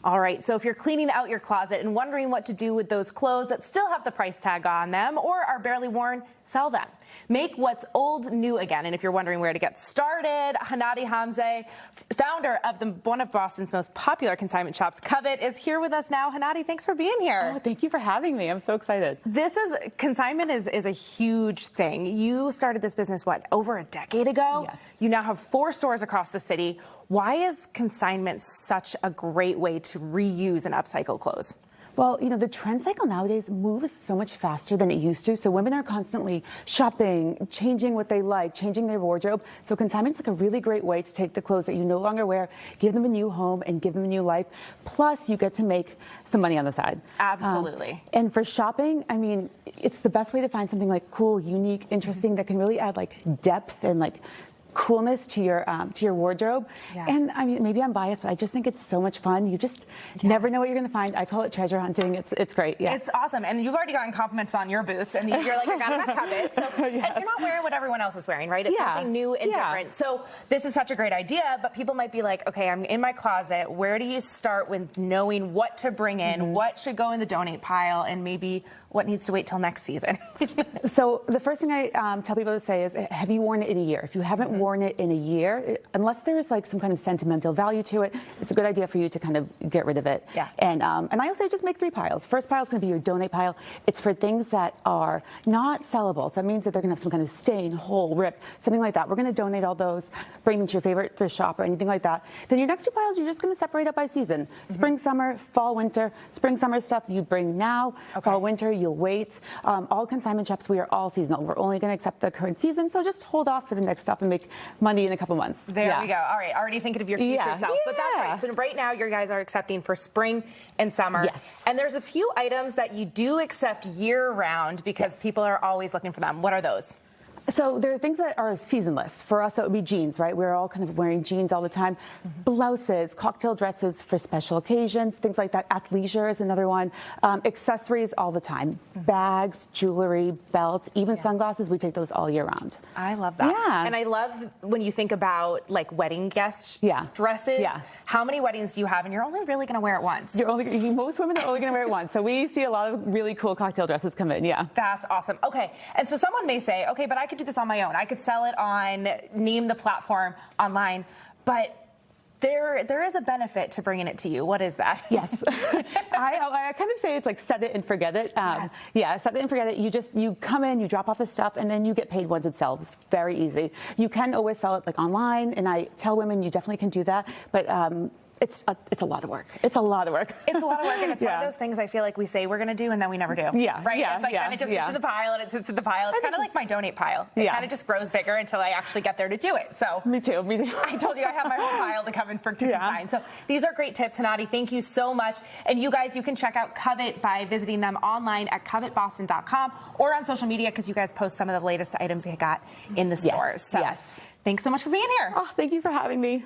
All right, so if you're cleaning out your closet and wondering what to do with those clothes that still have the price tag on them or are barely worn, sell them. Make what's old new again. And if you're wondering where to get started, Hanadi Hamzeh, founder of one of Boston's most popular consignment shops, Covet, is here with us now. Hanadi, thanks for being here. Oh, thank you for having me. I'm so excited. Consignment is a huge thing. You started this business, what, over a decade ago? Yes. You now have 4 stores across the city. Why is consignment such a great way to reuse and upcycle clothes? Well, you know, the trend cycle nowadays moves so much faster than it used to. So women are constantly shopping, changing what they like, changing their wardrobe. So consignment's like a really great way to take the clothes that you no longer wear, give them a new home and give them a new life. Plus, you get to make some money on the side. Absolutely. And for shopping, I mean, it's the best way to find something like cool, unique, interesting that can really add like depth and like coolness to your wardrobe. Yeah. And I mean, maybe I'm biased, but I just think it's so much fun. You just never know what you're going to find. I call it treasure hunting. It's great. Yeah. It's awesome. And you've already gotten compliments on your boots, and you're like, I got them at Covet. So, Yes. And you're not wearing what everyone else is wearing, right? It's something new and different. So this is such a great idea, but people might be like, okay, I'm in my closet. Where do you start with knowing what to bring in, what should go in the donate pile, and maybe what needs to wait till next season? So the first thing I tell people to say is, have you worn it in a year? If you haven't worn it in a year, unless there's like some kind of sentimental value to it, it's a good idea for you to kind of get rid of it. Yeah. And I also just make 3 piles. First pile is going to be your donate pile. It's for things that are not sellable. So that means that they're going to have some kind of stain, hole, rip, something like that. We're going to donate all those, bring them to your favorite thrift shop or anything like that. Then your next 2 piles, you're just going to separate up by season. Spring, summer, fall, winter. Spring, summer stuff you bring now. Fall, winter, you'll wait. All consignment shops, we are all seasonal. We're only going to accept the current season, so just hold off for the next stuff and make money in a couple months. There we go. All right, already thinking of your future self. But that's right. So right now, you guys are accepting for spring and summer. Yes. And there's a few items that you do accept year-round because people are always looking for them. What are those? So there are things that are seasonless. For us, it would be jeans, right? We're all kind of wearing jeans all the time. Blouses, cocktail dresses for special occasions, things like that. Athleisure is another one. Accessories all the time. Bags, jewelry, belts, even sunglasses. We take those all year round. I love that. Yeah. And I love when you think about like wedding guest dresses. Yeah. How many weddings do you have? And you're only really going to wear it once. Most women are only going to wear it once. So we see a lot of really cool cocktail dresses come in. Yeah. That's awesome. Okay. And so someone may say, okay, but I could do this on my own. I could sell it on, name the platform online, but there is a benefit to bringing it to you. What is that? Yes. I kind of say it's like set it and forget it. Yeah, set it and forget it. You come in, you drop off the stuff, and then you get paid once it sells. It's very easy. You can always sell it like online, and I tell women you definitely can do that, but it's a lot of work. It's a lot of work. It's a lot of work, and it's one of those things I feel like we say we're going to do, and then we never do. Yeah. Right? Yeah, it's like then it just sits in the pile, and it sits in the pile. It's kind of like my donate pile. It kind of just grows bigger until I actually get there to do it. So Me too. I told you I have my whole pile to come in to consign. So these are great tips, Hanadi. Thank you so much. And you guys, you can check out Covet by visiting them online at covetboston.com or on social media because you guys post some of the latest items you got in the stores. So thanks so much for being here. Oh, thank you for having me.